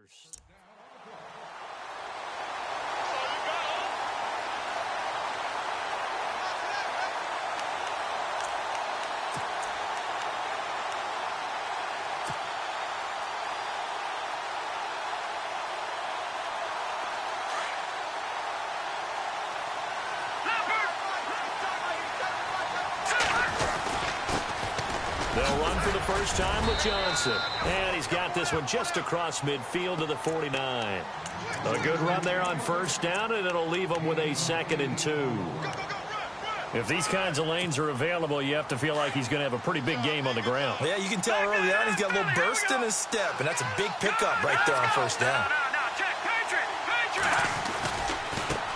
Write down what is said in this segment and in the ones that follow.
first. They'll run for the first time with Johnson. And he's got this one just across midfield to the 49. A good run there on first down, and it'll leave them with a 2nd and 2. If these kinds of lanes are available, you have to feel like he's going to have a pretty big game on the ground. Yeah, you can tell early on he's got a little burst in his step, and that's a big pickup right there on first down.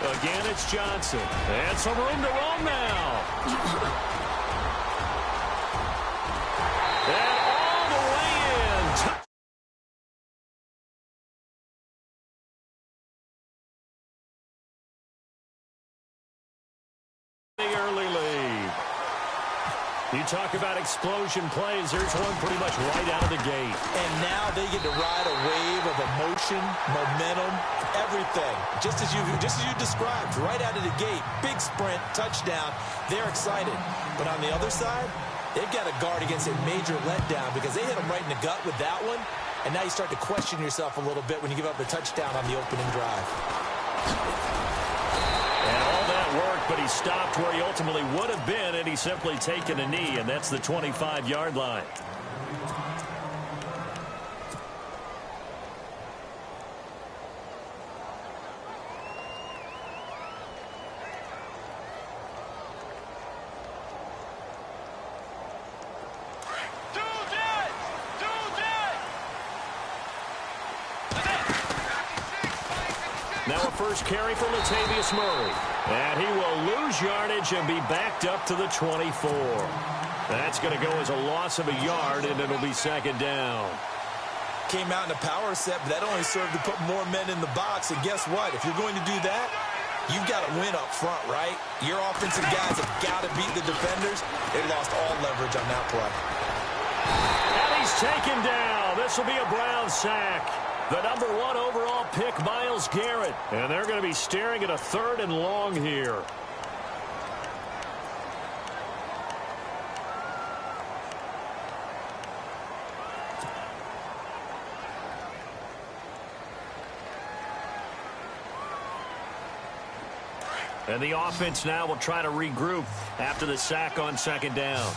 Again, it's Johnson. And some room to roam now. And all the way in. The early lead. You talk about explosion plays. There's one pretty much right out of the gate. And now they get to ride a wave of emotion, momentum, everything. Just as you described, right out of the gate. Big sprint, touchdown. They're excited. But on the other side, they've got to guard against a major letdown because they hit them right in the gut with that one. And now you start to question yourself a little bit when you give up a touchdown on the opening drive. And all that worked, but he stopped where he ultimately would have been, and he's simply taken a knee, and that's the 25-yard line. Now a first carry for Latavius Murray. And he will lose yardage and be backed up to the 24. That's going to go as a loss of a yard, and it'll be 2nd down. Came out in a power set, but that only served to put more men in the box. And guess what? If you're going to do that, you've got to win up front, right? Your offensive guys have got to beat the defenders. They lost all leverage on that play. And he's taken down. This will be a Brown sack. The number 1 overall pick, Myles Garrett. And they're going to be staring at a 3rd and long here. And the offense now will try to regroup after the sack on 2nd down.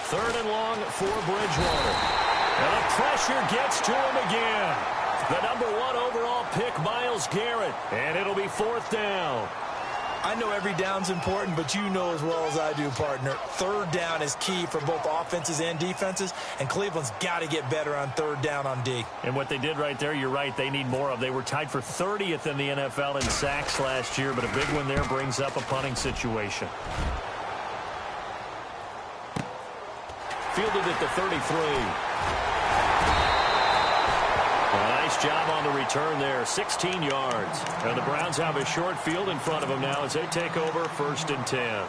Third and long for Bridgewater. And the pressure gets to him again. The number 1 overall pick, Myles Garrett. And it'll be 4th down. I know every down's important, but you know as well as I do, partner. 3rd down is key for both offenses and defenses, and Cleveland's got to get better on 3rd down on D. And what they did right there, you're right, they need more of. They were tied for 30th in the NFL in sacks last year, but a big one there brings up a punting situation. Fielded at the 33. Nice job on the return there, 16 yards. And the Browns have a short field in front of them now as they take over 1st and 10.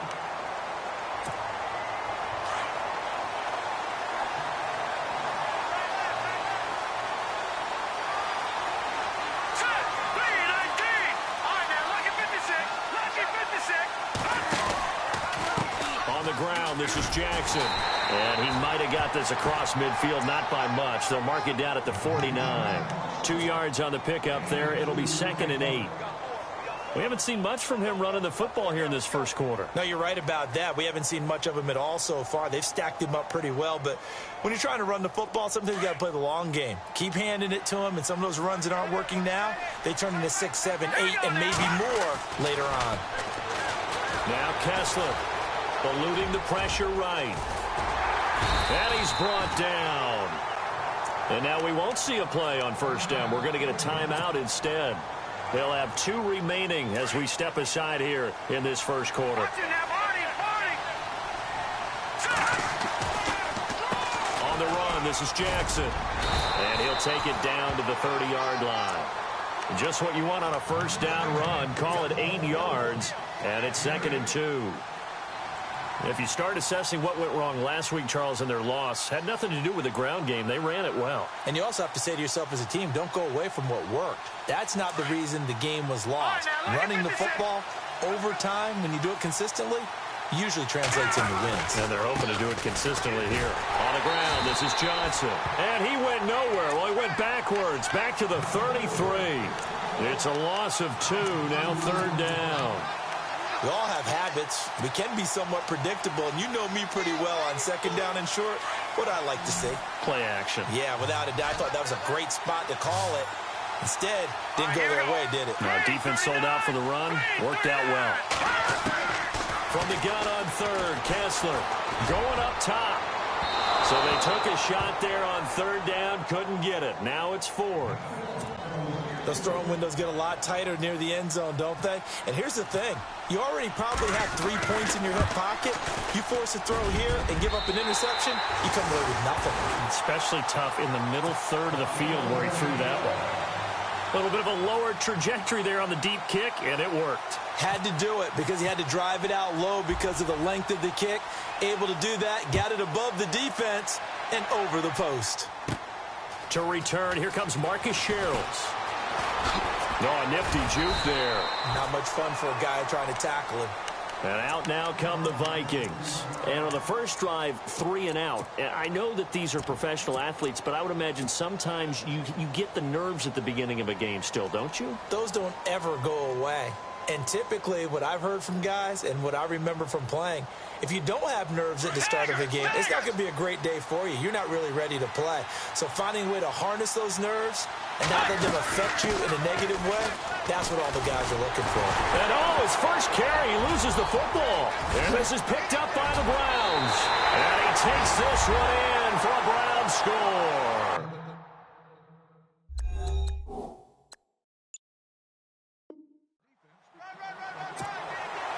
On the ground, this is Jackson. And he might have got this across midfield, not by much. They'll mark it down at the 49. 2 yards on the pickup there. It'll be 2nd and 8. We haven't seen much from him running the football here in this first quarter. No, you're right about that. We haven't seen much of him at all so far. They've stacked him up pretty well, but when you're trying to run the football, sometimes you got to play the long game. Keep handing it to him, and some of those runs that aren't working now, they turn into 6, 7, 8, and maybe more later on. Now Kessler eluding the pressure right. And he's brought down. And now we won't see a play on 1st down. We're going to get a timeout instead. They'll have 2 remaining as we step aside here in this first quarter. On the run, this is Jackson. And he'll take it down to the 30-yard line. Just what you want on a 1st down run. Call it 8 yards. And it's 2nd and 2. If you start assessing what went wrong last week, Charles, in their loss, had nothing to do with the ground game. They ran it well. And you also have to say to yourself as a team, don't go away from what worked. That's not the reason the game was lost. Running the football over time, when you do it consistently, usually translates into wins. And they're hoping to do it consistently here. On the ground, this is Johnson. And he went nowhere. Well, he went backwards, back to the 33. It's a loss of 2, now 3rd down. We all have habits. We can be somewhat predictable, and you know me pretty well on 2nd down and short. What I like to see? Play action. Yeah, without a doubt. I thought that was a great spot to call it. Instead, didn't go their way, did it? Now, defense sold out for the run. Worked out well. From the gun on 3rd, Kessler going up top. So they took a shot there on 3rd down, couldn't get it. Now it's 4th. Those throwing windows get a lot tighter near the end zone, don't they? And here's the thing. You already probably have 3 points in your hip pocket. You force a throw here and give up an interception, you come away with nothing. Especially tough in the middle third of the field where he threw that one. A little bit of a lower trajectory there on the deep kick, and it worked. Had to do it because he had to drive it out low because of the length of the kick. Able to do that, got it above the defense and over the post. To return, here comes Marcus Sherrills. Oh, a nifty juke there. Not much fun for a guy trying to tackle him. And out now come the Vikings. And on the first drive, 3 and out. And I know that these are professional athletes, but I would imagine sometimes you get the nerves at the beginning of a game still, don't you? Those don't ever go away. And typically what I've heard from guys and what I remember from playing, if you don't have nerves at the start of a game, it's not going to be a great day for you. You're not really ready to play. So finding a way to harness those nerves and not let them affect you in a negative way, that's what all the guys are looking for. And his first carry, he loses the football. And this is picked up by the Browns. And he takes this one in for a Browns score.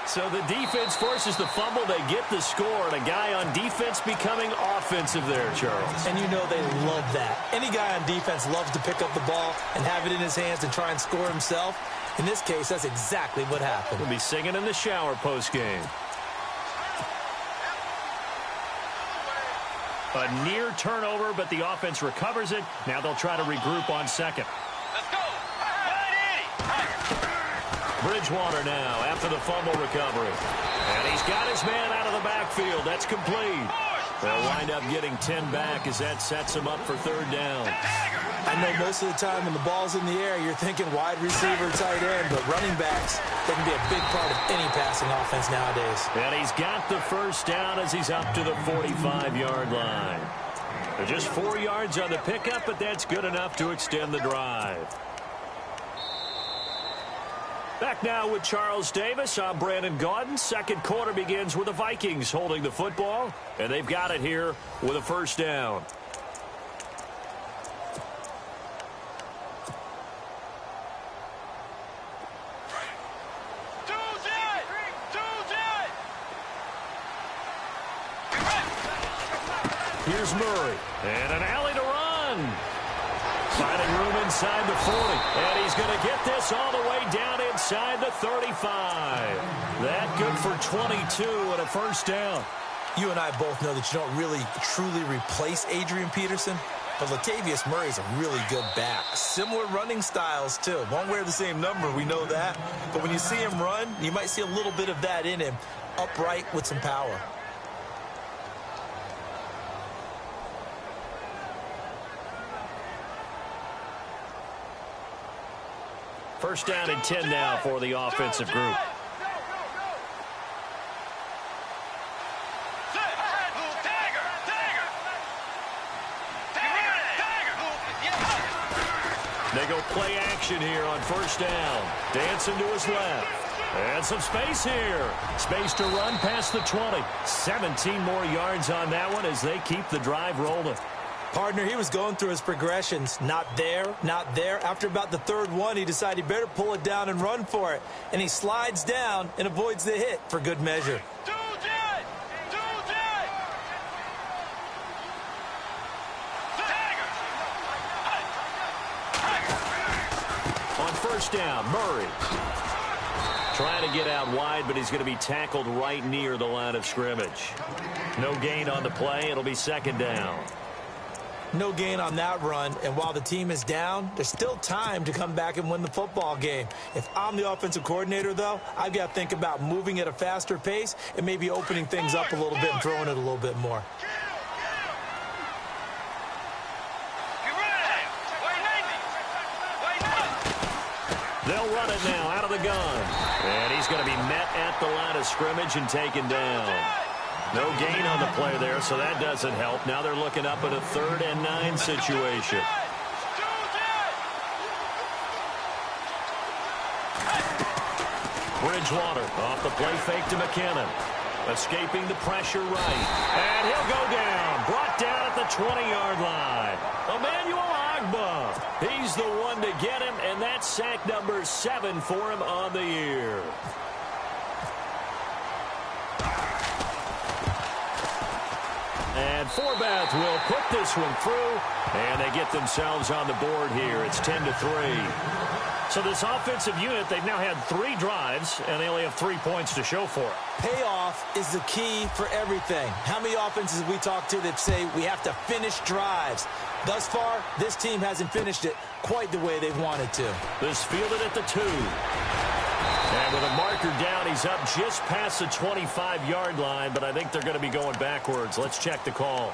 So the defense forces the fumble. They get the score, and a guy on defense becoming offensive there, Charles. And you know they love that. Any guy on defense loves to pick up the ball and have it in his hands and try and score himself. In this case, that's exactly what happened. We'll be singing in the shower post-game. A near turnover, but the offense recovers it. Now they'll try to regroup on 2nd. Let's go. Bridgewater now after the fumble recovery. And he's got his man out of the backfield. That's complete. They'll wind up getting 10 back as that sets him up for 3rd down. I know most of the time when the ball's in the air, you're thinking wide receiver, tight end, but running backs, they can be a big part of any passing offense nowadays. And he's got the 1st down as he's up to the 45-yard line. They're just 4 yards on the pickup, but that's good enough to extend the drive. Back now with Charles Davis. I'm Brandon Gaudin. 2nd quarter begins with the Vikings holding the football, and they've got it here with a 1st down. Here's Murray, and an alley to run. Finding room inside the 40, and he's going to get this all the way down inside the 35. That good for 22 and a 1st down. You and I both know that you don't really truly replace Adrian Peterson, but Latavius Murray's a really good back. Similar running styles, too. Won't wear the same number, we know that. But when you see him run, you might see a little bit of that in him, upright with some power. First down and 10 now for the offensive group. They go play action here on 1st down. Dancing to his left. And some space here. Space to run past the 20. 17 more yards on that one as they keep the drive rolling. Partner, he was going through his progressions. Not there, not there. After about the 3rd one, he decided he better pull it down and run for it. And he slides down and avoids the hit for good measure. On 1st down, Murray. Trying to get out wide, but he's going to be tackled right near the line of scrimmage. No gain on the play. It'll be second down. No gain on that run, and while the team is down, there's still time to come back and win the football game. If I'm the offensive coordinator, though, I've got to think about moving at a faster pace and maybe opening things up a little bit and throwing it a little bit more. They'll run it now out of the gun. And he's going to be met at the line of scrimmage and taken down. No gain on the play there, so that doesn't help. Now they're looking up at a 3rd and 9 situation. Bridgewater off the play fake to McKinnon. Escaping the pressure right. And he'll go down. Brought down at the 20-yard line. Emmanuel Ogbah. He's the one to get him, and that's sack number 7 for him on the year. And Forbath will put this one through, and they get themselves on the board here. It's 10-3. So this offensive unit, they've now had 3 drives, and they only have 3 points to show for it. Payoff is the key for everything. How many offenses have we talked to that say we have to finish drives? Thus far, this team hasn't finished it quite the way they've wanted to. This fielded at the 2. And with a marker down, he's up just past the 25-yard line, but I think they're going to be going backwards. Let's check the call.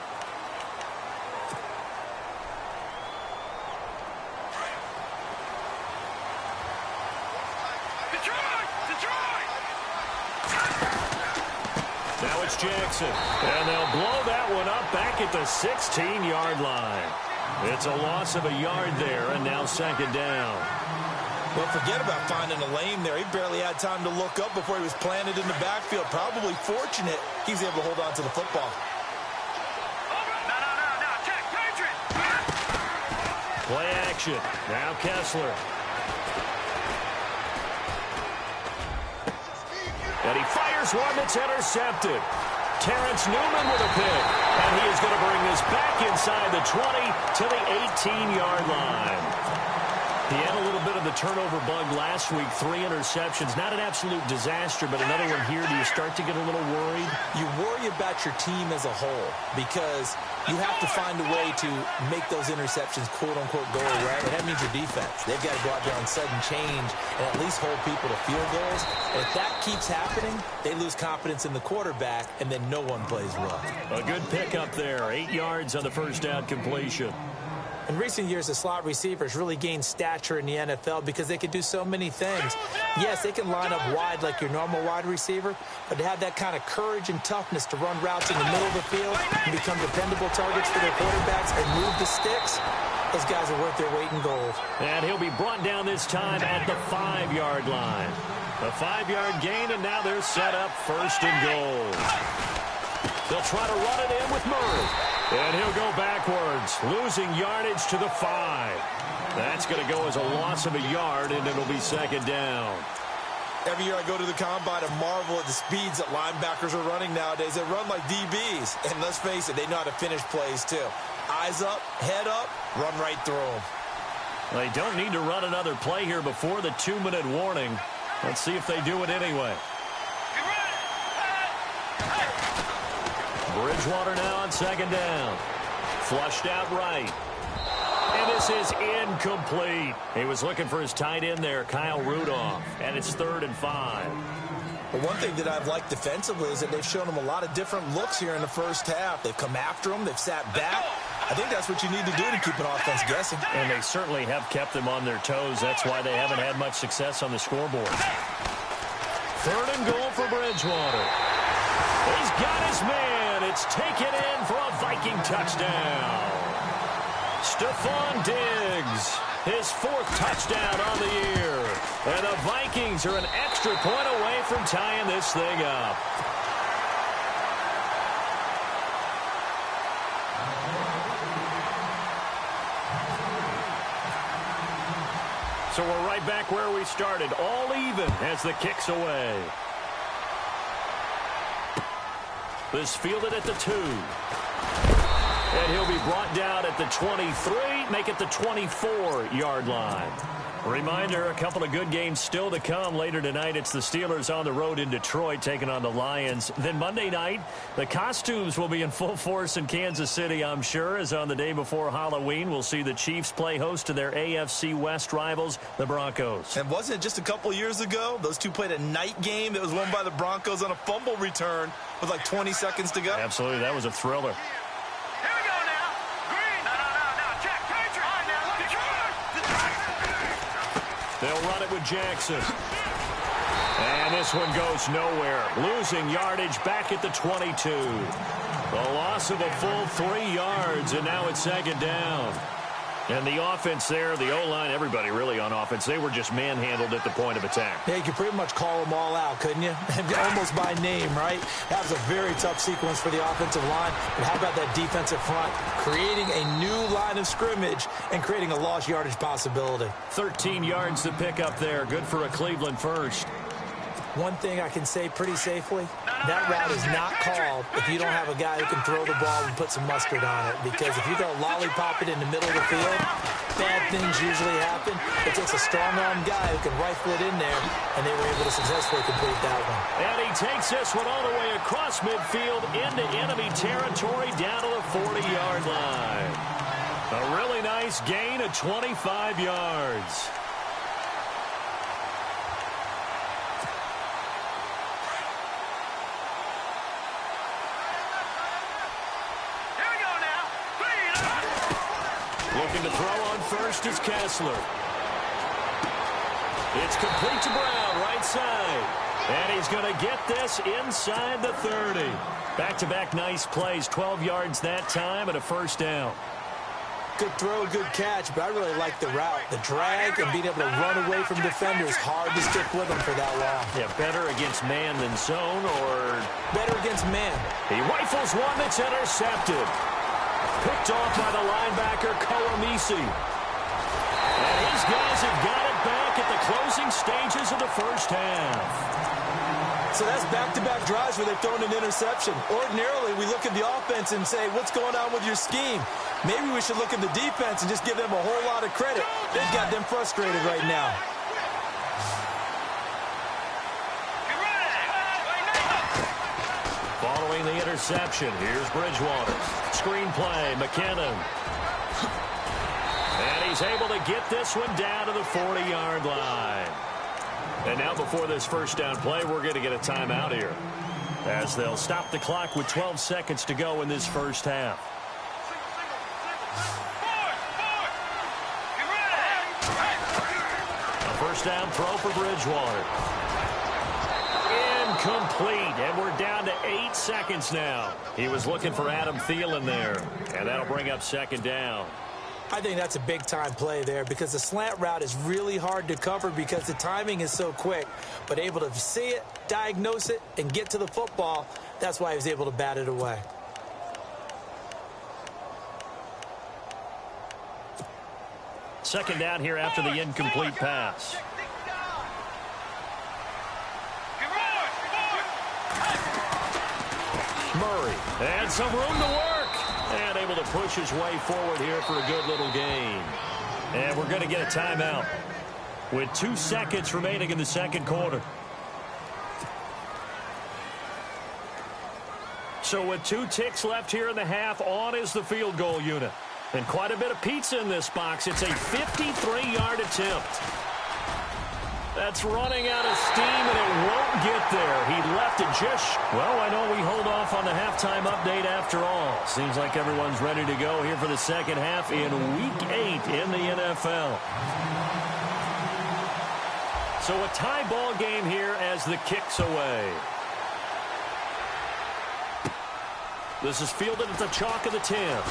Now it's Jackson. And they'll blow that one up back at the 16-yard line. It's a loss of a yard there, and now second down. Well, forget about finding a lane there. He barely had time to look up before he was planted in the backfield. Probably fortunate he's able to hold on to the football. Play action. Now Kessler. And he fires one that's intercepted. Terrence Newman with a pick. And he is going to bring this back inside the 20 to the 18-yard line. He had a little bit of the turnover bug last week, 3 interceptions. Not an absolute disaster, but another one here. Do you start to get a little worried? You worry about your team as a whole because you have to find a way to make those interceptions, quote-unquote, go away. And that means your defense. They've got to go out there on sudden change and at least hold people to field goals. And if that keeps happening, they lose confidence in the quarterback, and then no one plays well. A good pickup there. 8 yards on the first down completion. In recent years, the slot receivers really gained stature in the NFL because they can do so many things. Yes, they can line up wide like your normal wide receiver, but to have that kind of courage and toughness to run routes in the middle of the field and become dependable targets for their quarterbacks and move the sticks, those guys are worth their weight in gold. And he'll be brought down this time at the 5-yard line. A 5-yard gain, and now they're set up 1st and goal. They'll try to run it in with Murray. And he'll go backwards, losing yardage to the 5. That's going to go as a loss of a yard, and it'll be second down. Every year I go to the combine and marvel at the speeds that linebackers are running nowadays. They run like DBs. And let's face it, they know how to finish plays too. Eyes up, head up, run right through them. They don't need to run another play here before the 2-minute warning. Let's see if they do it anyway. Bridgewater now on second down. Flushed out right. And this is incomplete. He was looking for his tight end there, Kyle Rudolph. And it's 3rd and 5. But one thing that I've liked defensively is that they've shown him a lot of different looks here in the first half. They've come after him. They've sat back. I think that's what you need to do to keep an offense guessing. And they certainly have kept them on their toes. That's why they haven't had much success on the scoreboard. 3rd and goal for Bridgewater. He's got his man. It's taken in for a Viking touchdown. Stephon Diggs, his 4th touchdown on the year. And the Vikings are an extra point away from tying this thing up. So we're right back where we started, all even as the kick's away. This fielded at the 2. And he'll be brought down at the 23, make it the 24-yard line. Reminder, a couple of good games still to come later tonight. It's the Steelers on the road in Detroit taking on the Lions. Then Monday night, the costumes will be in full force in Kansas City, I'm sure, as on the day before Halloween, we'll see the Chiefs play host to their AFC West rivals, the Broncos. And wasn't it just a couple years ago, those two played a night game that was won by the Broncos on a fumble return with like 20 seconds to go? Absolutely, that was a thriller. They'll run it with Jackson. And this one goes nowhere. Losing yardage back at the 22. The loss of a full 3 yards, and now it's second down. And the offense there, the O-line, everybody really on offense, they were just manhandled at the point of attack. Yeah, you could pretty much call them all out, couldn't you? Almost by name, right? That was a very tough sequence for the offensive line. But how about that defensive front? Creating a new line of scrimmage and creating a lost yardage possibility. 13 yards to pick up there. Good for a Cleveland first. One thing I can say pretty safely, that route is not called if you don't have a guy who can throw the ball and put some mustard on it. Because if you go lollipop it in the middle of the field, bad things usually happen. It takes a strong-arm guy who can rifle it in there, and they were able to successfully complete that one. And he takes this one all the way across midfield into enemy territory down to the 40-yard line. A really nice gain of 25 yards. Looking to throw on first is Kessler. It's complete to Brown, right side. And he's going to get this inside the 30. Back-to-back nice plays, 12 yards that time and a first down. Good throw, good catch, but I really like the route. The drag and being able to run away from defenders, hard to stick with them for that long. Yeah, better against man than zone, or better against man. He rifles one that's intercepted. Picked off by the linebacker, Kawamisi. And his guys have got it back at the closing stages of the first half. So that's back-to-back drives where they've thrown an interception. Ordinarily, we look at the offense and say, what's going on with your scheme? Maybe we should look at the defense and just give them a whole lot of credit. They've got them frustrated right now. Following the interception, here's Bridgewater. Screen play, McKinnon. And he's able to get this one down to the 40-yard line. And now before this first down play, we're going to get a timeout here, as they'll stop the clock with 12 seconds to go in this first half. A first down throw for Bridgewater. Incomplete, and we're down to 8 seconds now. He was looking for Adam Thielen there, and that'll bring up second down. I think that's a big-time play there because the slant route is really hard to cover because the timing is so quick. But able to see it, diagnose it, and get to the football, that's why he was able to bat it away. Second down here after the incomplete pass. Murray, and some room to work. And able to push his way forward here for a good little gain. And we're going to get a timeout with 2 seconds remaining in the second quarter. So with 2 ticks left here in the half, on is the field goal unit. And quite a bit of pizza in this box. It's a 53-yard attempt. That's running out of steam, and it won't get there. He left it just... Well, I know we hold off on the halftime update after all. Seems like everyone's ready to go here for the second half in Week 8 in the NFL. So a tie ball game here as the kick's away. This is fielded at the chalk of the 10.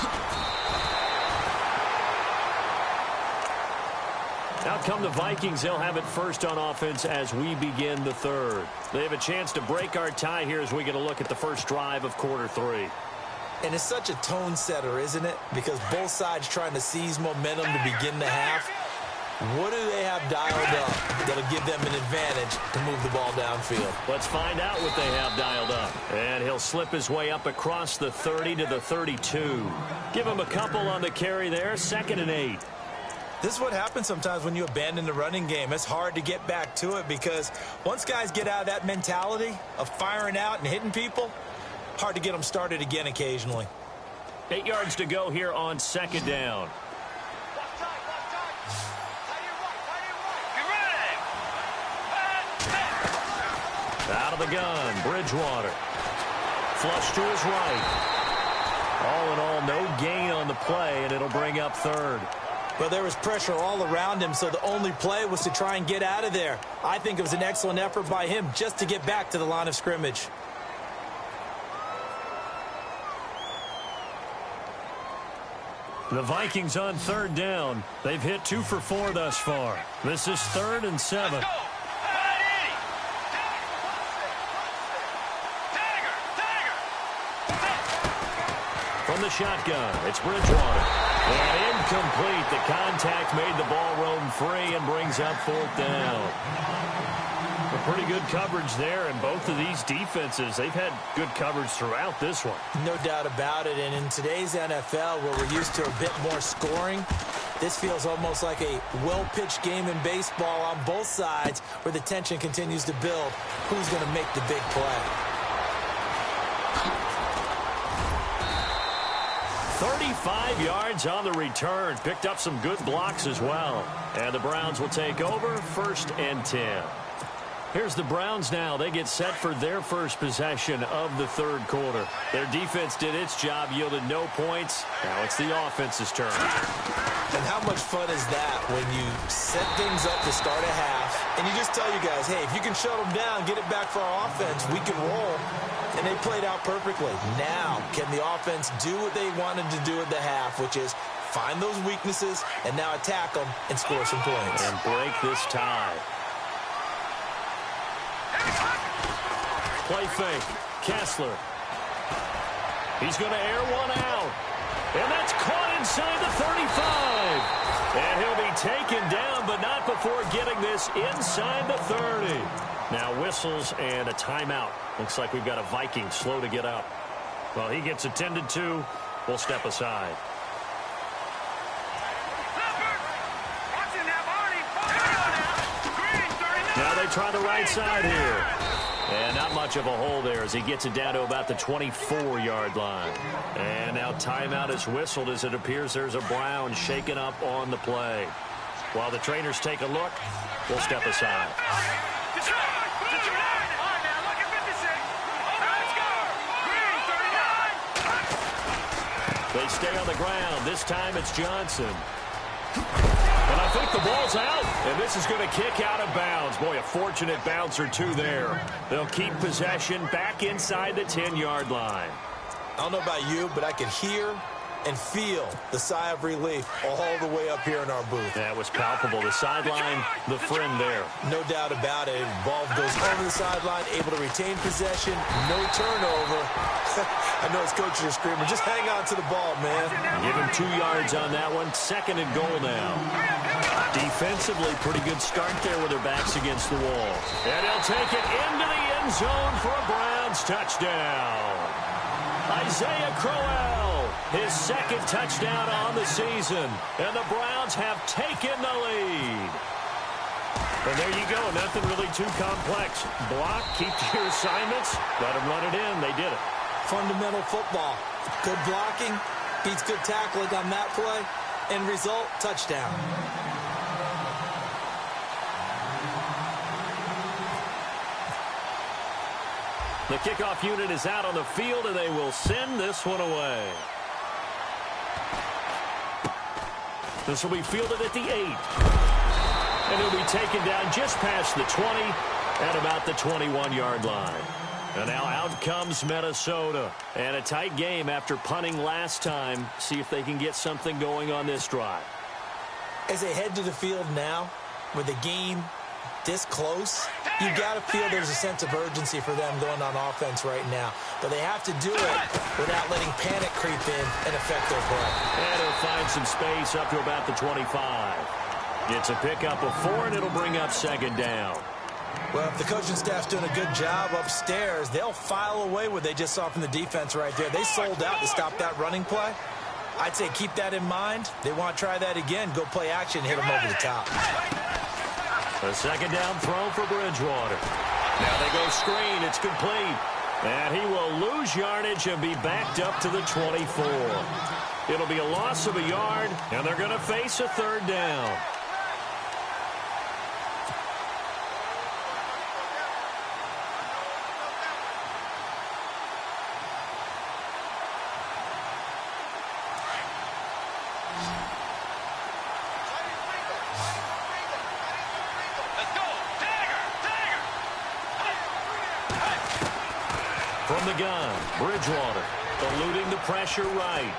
Out come the Vikings. They'll have it first on offense as we begin the third. They have a chance to break our tie here as we get a look at the first drive of quarter 3. And it's such a tone setter, isn't it? Because both sides trying to seize momentum to begin the half. What do they have dialed up that'll give them an advantage to move the ball downfield? Let's find out what they have dialed up. And he'll slip his way up across the 30 to the 32. Give him a couple on the carry there. 2nd and 8. This is what happens sometimes when you abandon the running game. It's hard to get back to it because once guys get out of that mentality of firing out and hitting people, hard to get them started again occasionally. 8 yards to go here on second down. Out of the gun, Bridgewater. Flush to his right. All in all, no gain on the play, and it'll bring up third. Well, there was pressure all around him, so the only play was to try and get out of there. I think it was an excellent effort by him just to get back to the line of scrimmage. The Vikings on third down. They've hit 2 for 4 thus far. This is 3rd and 7. From the shotgun, it's Bridgewater. And incomplete. The contact made the ball roam free and brings up 4th down. A pretty good coverage there, and both of these defenses, they've had good coverage throughout this one. No doubt about it, and in today's NFL, where we're used to a bit more scoring, this feels almost like a well-pitched game in baseball on both sides where the tension continues to build. Who's going to make the big play? 35 yards on the return. Picked up some good blocks as well. And the Browns will take over 1st and 10. Here's the Browns now. They get set for their first possession of the 3rd quarter. Their defense did its job, yielded no points. Now it's the offense's turn. And how much fun is that when you set things up to start a half, and you just tell you guys, hey, if you can shut them down, get it back for our offense, we can roll. And they played out perfectly. Now, can the offense do what they wanted to do at the half, which is find those weaknesses and now attack them and score some points. And break this tie. Play fake. Kessler. He's going to air one out. And that's caught inside the 35. And he'll be taken down, but not before getting this inside the 30. Now whistles and a timeout. Looks like we've got a Viking slow to get up. Well, he gets attended to. We'll step aside. Now they try the right side here. And not much of a hole there as he gets it down to about the 24-yard line. And now timeout is whistled as it appears there's a Brown shaken up on the play. While the trainers take a look, we'll step aside. They stay on the ground. This time it's Johnson. And I think the ball's out, and this is going to kick out of bounds. Boy, a fortunate bounce or two there. They'll keep possession back inside the 10-yard line. I don't know about you, but I can hear and feel the sigh of relief all the way up here in our booth. That was palpable. The sideline, the friend there. No doubt about it. Ball goes over the sideline, able to retain possession, no turnover. I know his coaches are screaming, just hang on to the ball, man. Give him 2 yards on that one. 2nd and goal now. Defensively, pretty good start there with their backs against the wall. And he'll take it into the end zone for a Browns touchdown. Isaiah Crowell, his 2nd touchdown on the season. And the Browns have taken the lead. And there you go. Nothing really too complex. Block, keep to your assignments, let them run it in. They did it. Fundamental football. Good blocking, beats good tackling on that play. End result, touchdown. The kickoff unit is out on the field, and they will send this one away. This will be fielded at the 8. And it'll be taken down just past the 20 at about the 21-yard line. And now out comes Minnesota. And a tight game after punting last time. See if they can get something going on this drive. As they head to the field now, with the game this close, you got to feel there's a sense of urgency for them going on offense right now. But they have to do it without letting panic creep in and affect their play. And he'll find some space up to about the 25. It's a pickup of 4, and it'll bring up 2nd down. Well, if the coaching staff's doing a good job upstairs, they'll file away what they just saw from the defense right there. They sold out to stop that running play. I'd say keep that in mind. They want to try that again. Go play action, hit them over the top. A second down throw for Bridgewater. Now they go screen. It's complete. And he will lose yardage and be backed up to the 24. It'll be a loss of a yard, and they're going to face a third down. From the gun, Bridgewater eluding the pressure right.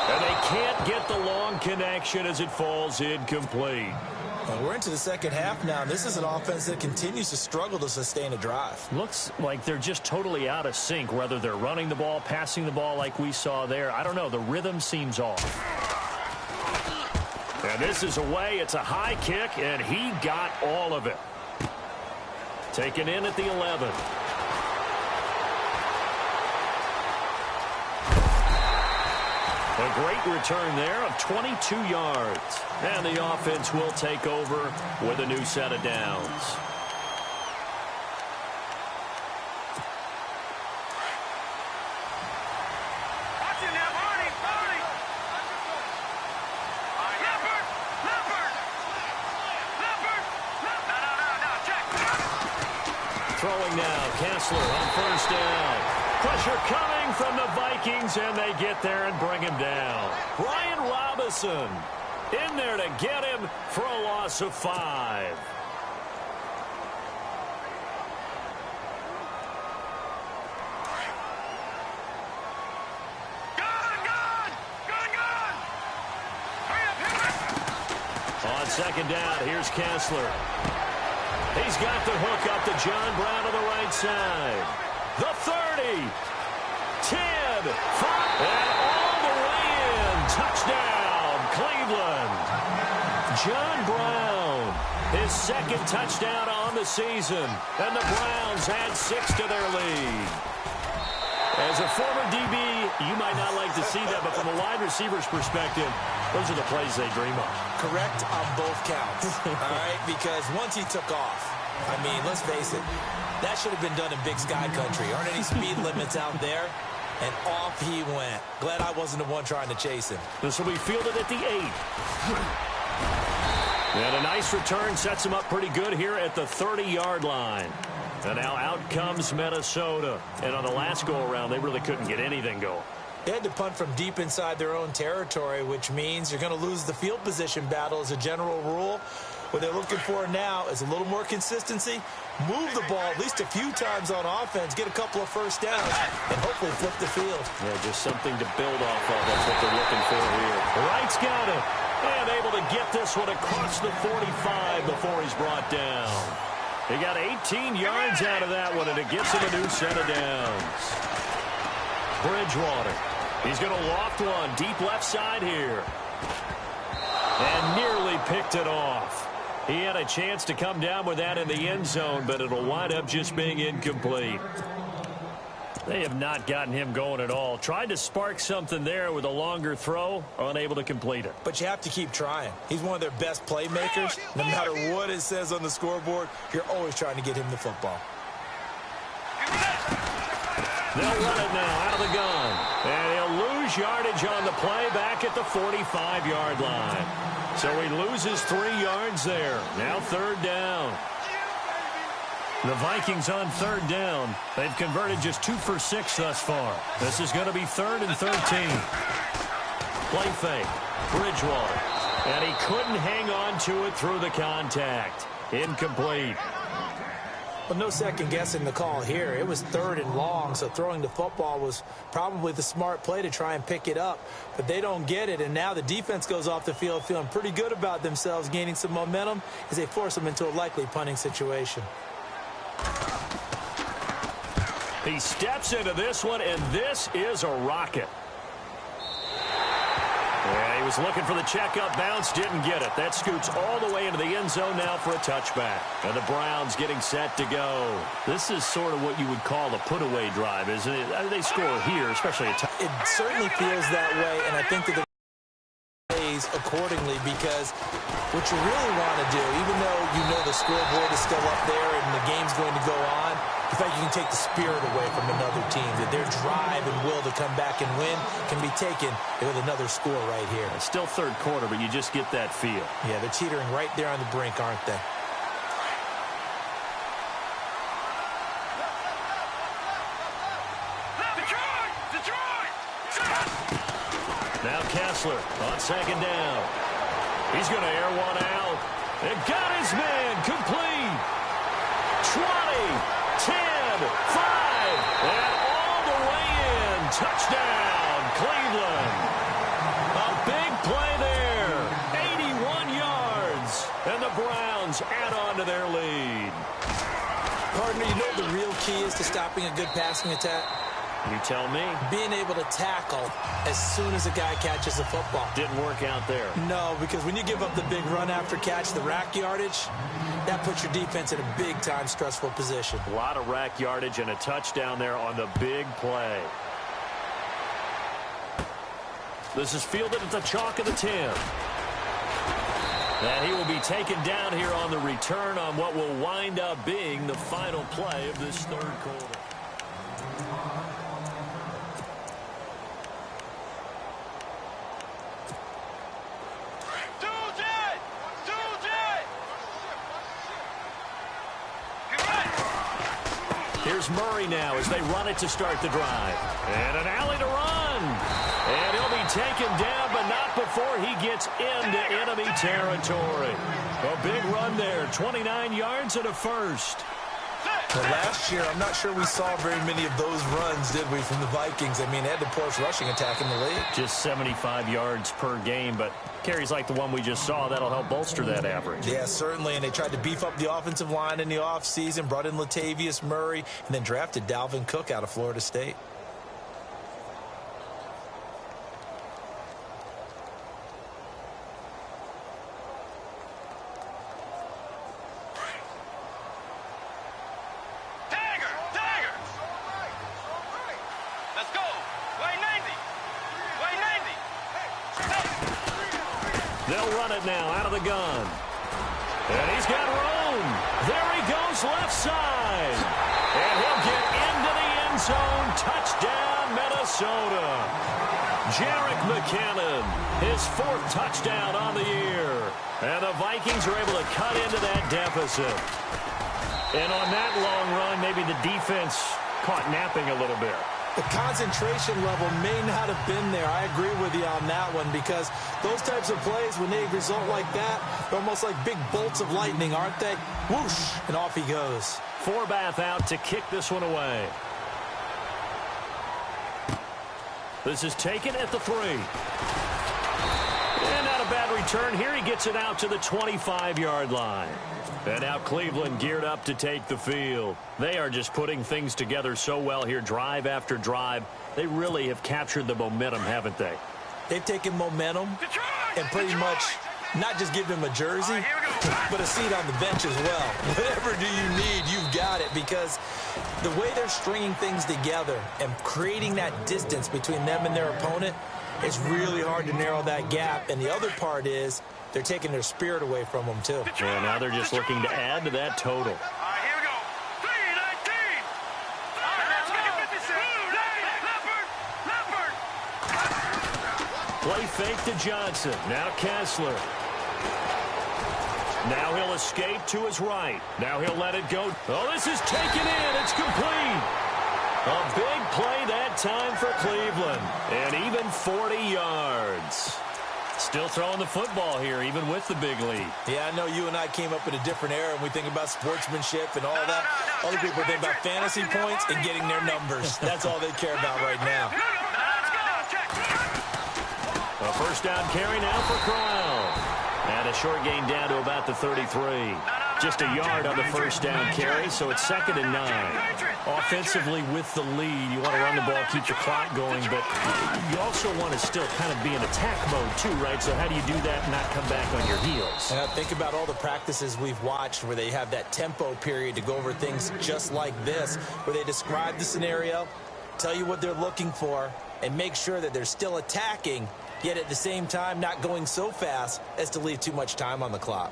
And they can't get the long connection as it falls incomplete. And we're into the second half now. This is an offense that continues to struggle to sustain a drive. Looks like they're just totally out of sync, whether they're running the ball, passing the ball like we saw there. I don't know. The rhythm seems off. And this is away. It's a high kick, and he got all of it. Taken in at the 11. A great return there of 22 yards. And the offense will take over with a new set of downs. Throwing now, Kessler on first down. Pressure coming from the Vikings, and they get there and bring him down. Brian Robinson in there to get him for a loss of 5. On second down, here's Kessler. He's got the hook up to John Brown on the right side. The 30, 10, 5, and all the way in. Touchdown, Cleveland. John Brown, his second touchdown on the season, and the Browns add 6 to their lead. As a former DB, you might not like to see that, but from a wide receiver's perspective, those are the plays they dream of. Correct on both counts, all right? Because once he took off, I mean, let's face it, that should have been done in Big Sky Country. Aren't any speed limits out there? And off he went. Glad I wasn't the one trying to chase him. This will be fielded at the 8. And a nice return sets him up pretty good here at the 30-yard line. And now out comes Minnesota. And on the last go-around, they really couldn't get anything going. They had to punt from deep inside their own territory, which means you're going to lose the field position battle as a general rule. What they're looking for now is a little more consistency, move the ball at least a few times on offense, get a couple of first downs, and hopefully flip the field. Yeah, just something to build off of. That's what they're looking for here. Wright's got it, and able to get this one across the 45 before he's brought down. He got 18 yards out of that one, and it gets him a new set of downs. Bridgewater. He's going to loft one deep left side here. And nearly picked it off. He had a chance to come down with that in the end zone, but it'll wind up just being incomplete. They have not gotten him going at all. Tried to spark something there with a longer throw, unable to complete it. But you have to keep trying. He's one of their best playmakers. No matter what it says on the scoreboard, you're always trying to get him the football. They'll run it now out of the gun. And he'll lose yardage on the play back at the 45-yard line. So he loses 3 yards there. Now third down. The Vikings on third down. They've converted just 2 for 6 thus far. This is going to be 3rd and 13. Play fake. Bridgewater. And he couldn't hang on to it through the contact. Incomplete. Well, no second guessing the call here. It was 3rd and long, so throwing the football was probably the smart play to try and pick it up. But they don't get it, and now the defense goes off the field feeling pretty good about themselves, gaining some momentum as they force them into a likely punting situation. He steps into this one, and this is a rocket. Yeah, he was looking for the checkup bounce, didn't get it. That scoots all the way into the end zone now for a touchback. And the Browns getting set to go. This is sort of what you would call a put-away drive, isn't it? They score here, especially at times. It certainly feels that way, and I think that the plays accordingly, because what you really want to do, even though you know the scoreboard is still up there and the game's going to go on, the fact you can take the spirit away from another team, that their drive and will to come back and win can be taken with another score right here. It's still third quarter, but you just get that feel. Yeah, they're teetering right there on the brink, aren't they? Now Kessler on second down. He's going to air one out. And got his man complete. 20, 10, 5, and all the way in. Touchdown, Cleveland. A big play there. 81 yards. And the Browns add on to their lead. Partner, you know what the real key is to stopping a good passing attack? You tell me. Being able to tackle as soon as a guy catches the football. Didn't work out there. No, because when you give up the big run after catch, the rack yardage, that puts your defense in a big-time stressful position. A lot of rack yardage and a touchdown there on the big play. This is fielded at the chalk of the 10. And he will be taken down here on the return on what will wind up being the final play of this third quarter. Here's Murray now as they run it to start the drive. And an alley to run. And he'll be taken down, but not before he gets into enemy territory. A big run there, 29 yards and a first. Well, last year, I'm not sure we saw very many of those runs, did we, from the Vikings? I mean, they had the poorest rushing attack in the league. Just 75 yards per game, but carries like the one we just saw, that'll help bolster that average. Yeah, certainly, and they tried to beef up the offensive line in the offseason, brought in Latavius Murray, and then drafted Dalvin Cook out of Florida State. They'll run it now out of the gun. And he's got room. There he goes left side. And he'll get into the end zone. Touchdown, Minnesota. Jerick McKinnon, his fourth touchdown on the year. And the Vikings are able to cut into that deficit. And on that long run, maybe the defense caught napping a little bit. The concentration level may not have been there. I agree with you on that one, because those types of plays, when they result like that, they're almost like big bolts of lightning, aren't they? Whoosh, and off he goes. Forbath out to kick this one away. This is taken at the 3. And not a bad return here. He gets it out to the 25-yard line. And now Cleveland geared up to take the field. They are just putting things together so well here, drive after drive. They really have captured the momentum, haven't they? They've taken momentum and pretty much not just give them a jersey, but a seat on the bench as well. Whatever do you need, you've got it, because the way they're stringing things together and creating that distance between them and their opponent, it's really hard to narrow that gap. And the other part is they're taking their spirit away from them, too. Yeah, now they're just looking to add to that total. Here we go. 3-19. Let's go. Leopard. Play fake to Johnson. Now Kessler. Now he'll escape to his right. Now he'll let it go. Oh, this is taken in. It's complete. A big play that time for Cleveland. And even 40 yards. Still throwing the football here, even with the big lead. Yeah, I know you and I came up in a different era, and we think about sportsmanship and all that. Other people think about fantasy points and getting their numbers. That's all they care about right now. A first down carry now for Corral. And a short gain down to about the 33. Just a yard on the first down carry, so it's 2nd and 9. Offensively with the lead, you want to run the ball, keep the clock going, but you also want to still kind of be in attack mode too, right? So how do you do that and not come back on your heels? Think about all the practices we've watched where they have that tempo period to go over things just like this, where they describe the scenario, tell you what they're looking for, and make sure that they're still attacking, yet at the same time not going so fast as to leave too much time on the clock.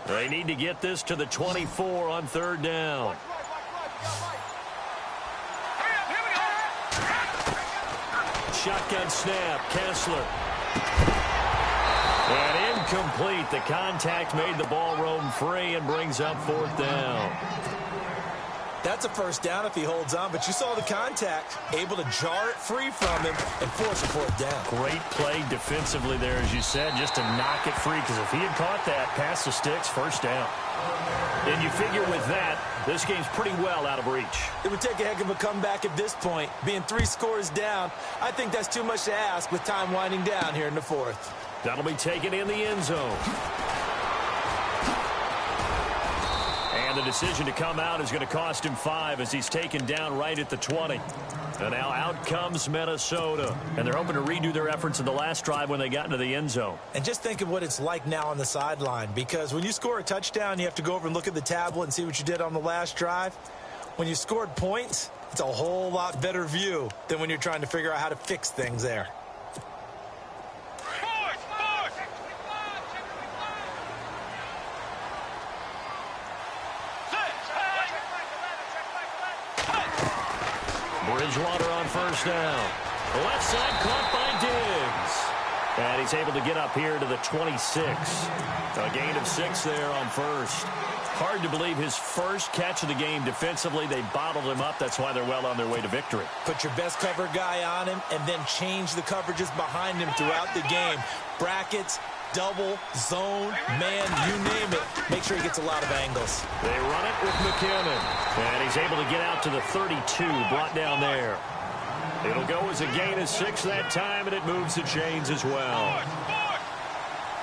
They need to get this to the 24 on 3rd down. Shotgun snap, Kessler. And incomplete. The contact made the ball roam free and brings up 4th down. That's a first down if he holds on, but you saw the contact, able to jar it free from him and force a 4th down. Great play defensively there, as you said, just to knock it free, because if he had caught that, past the sticks, 1st down. And you figure with that, this game's pretty well out of reach. It would take a heck of a comeback at this point. Being 3 scores down, I think that's too much to ask with time winding down here in the 4th. That'll be taken in the end zone. And the decision to come out is going to cost him 5 as he's taken down right at the 20. And now out comes Minnesota. And they're hoping to redo their efforts in the last drive when they got into the end zone. And just think of what it's like now on the sideline, because when you score a touchdown, you have to go over and look at the tablet and see what you did on the last drive. When you scored points, it's a whole lot better view than when you're trying to figure out how to fix things there. Bridgewater on 1st down. Left side caught by Diggs. And he's able to get up here to the 26. A gain of 6 there on 1st. Hard to believe his first catch of the game defensively. They bottled him up. That's why they're well on their way to victory. Put your best cover guy on him and then change the coverages behind him throughout the game. Brackets, double, zone, man, you name it. Make sure he gets a lot of angles. They run it with McKinnon. And he's able to get out to the 32, brought down there. It'll go as a gain of 6 that time, and it moves the chains as well.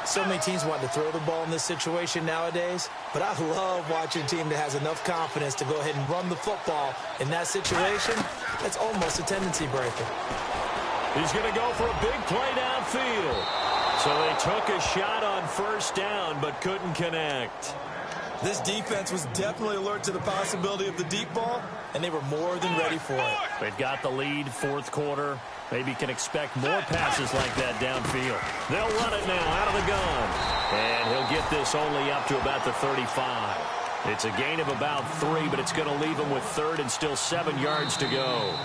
So many teams want to throw the ball in this situation nowadays, but I love watching a team that has enough confidence to go ahead and run the football. In that situation, that's almost a tendency breaker. He's going to go for a big play downfield. So they took a shot on 1st down, but couldn't connect. This defense was definitely alert to the possibility of the deep ball, and they were more than ready for it. They've got the lead, 4th quarter. Maybe can expect more passes like that downfield. They'll run it now out of the gun. And he'll get this only up to about the 35. It's a gain of about 3, but it's going to leave him with 3rd and still 7 yards to go.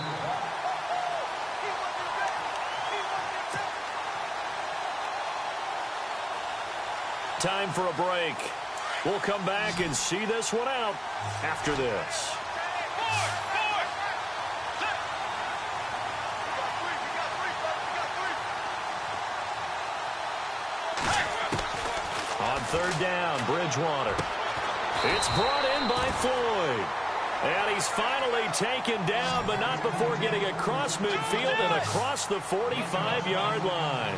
Time for a break. We'll come back and see this one out after this. On 3rd down, Bridgewater. It's brought in by Floyd. And he's finally taken down, but not before getting across midfield and across the 45-yard line.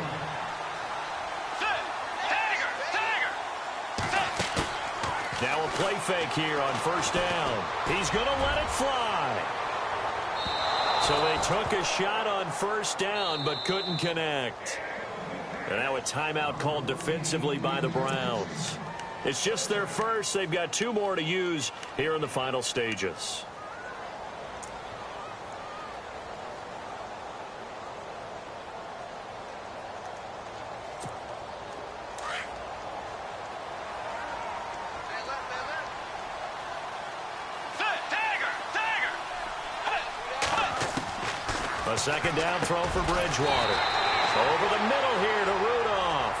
Now a play fake here on 1st down. He's going to let it fly. So they took a shot on 1st down, but couldn't connect. And now a timeout called defensively by the Browns. It's just their first. They've got 2 more to use here in the final stages. A 2nd down throw for Bridgewater. Over the middle here to Rudolph.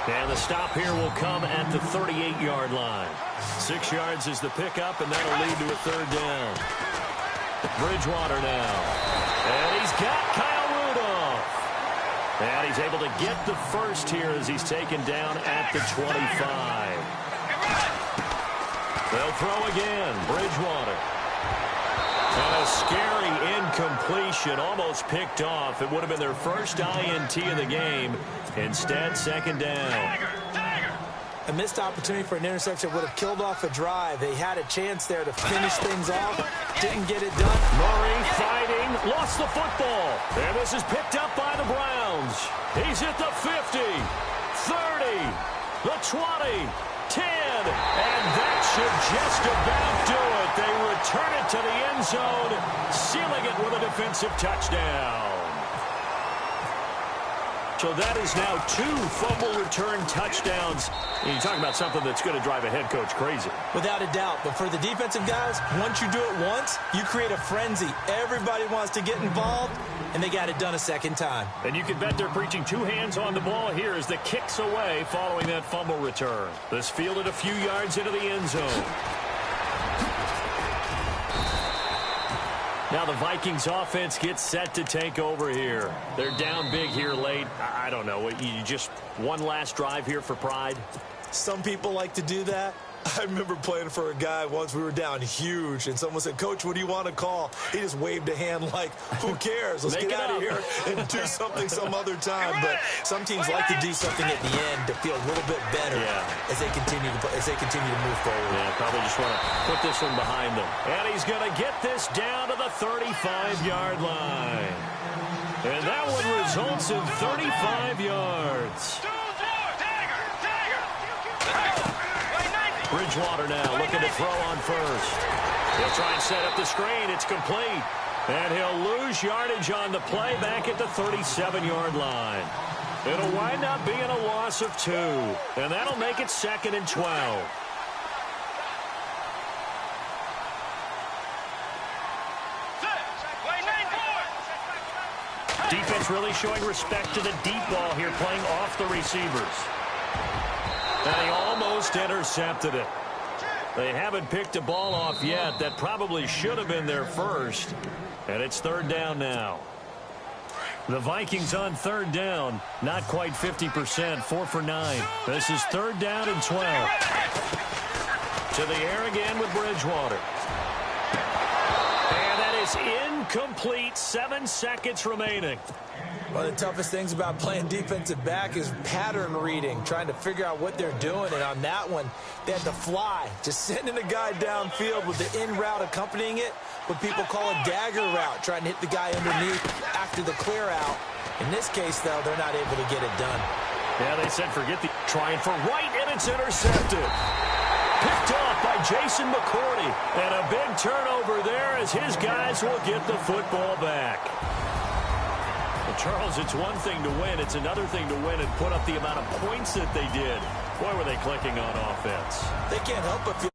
And the stop here will come at the 38-yard line. 6 yards is the pickup, and that'll lead to a 3rd down. Bridgewater now. And he's got Kyle Rudolph. And he's able to get the first here as he's taken down at the 25. They'll throw again. Bridgewater. And a scary incompletion, almost picked off. It would have been their first INT of the game. Instead, second down. A missed opportunity for an interception would have killed off a drive. They had a chance there to finish things off. Didn't get it done. Murray fighting, lost the football. And this is picked up by the Browns. He's at the 50, 30, the 20, 10. And that should just about do it. They return it to the end zone, sealing it with a defensive touchdown. So that is now 2 fumble return touchdowns. And you talk about something that's going to drive a head coach crazy. Without a doubt. But for the defensive guys, once you do it once, you create a frenzy. Everybody wants to get involved, and they got it done a second time. And you can bet they're preaching 2 hands on the ball here as the kick's away following that fumble return. This fielded a few yards into the end zone. Now the Vikings offense gets set to take over here. They're down big here late. I don't know. You just one last drive here for pride? Some people like to do that. I remember playing for a guy once. We were down huge, and someone said, "Coach, what do you want to call?" He just waved a hand like, "Who cares? Let's get out of here and do something some other time." But some teams like to do something at the end to feel a little bit better as they continue to move forward. Yeah, probably just want to put this one behind them. And he's going to get this down to the 35-yard line. And that one results in 35 yards. Bridgewater now looking to throw on first. He'll try and set up the screen. It's complete. And he'll lose yardage on the play back at the 37-yard line. It'll wind up being a loss of 2. And that'll make it 2nd and 12. Defense really showing respect to the deep ball here, playing off the receivers. And he almost intercepted it. They haven't picked a ball off yet. That probably should have been their first. And it's 3rd down now. The Vikings on 3rd down. Not quite 50%. 4 for 9. This is 3rd down and 12. To the air again with Bridgewater. And that is incomplete. 7 seconds remaining. One of the toughest things about playing defensive back is pattern reading, trying to figure out what they're doing. And on that one, they had to fly, just sending a guy downfield with the in route accompanying it, what people call a dagger route, trying to hit the guy underneath after the clear out. In this case, though, they're not able to get it done. Yeah, they said forget the trying for right, and it's intercepted. Picked off by Jason McCourty. And a big turnover there as his guys will get the football back. Charles, it's one thing to win. It's another thing to win and put up the amount of points that they did. Boy, were they clicking on offense. They can't help but feel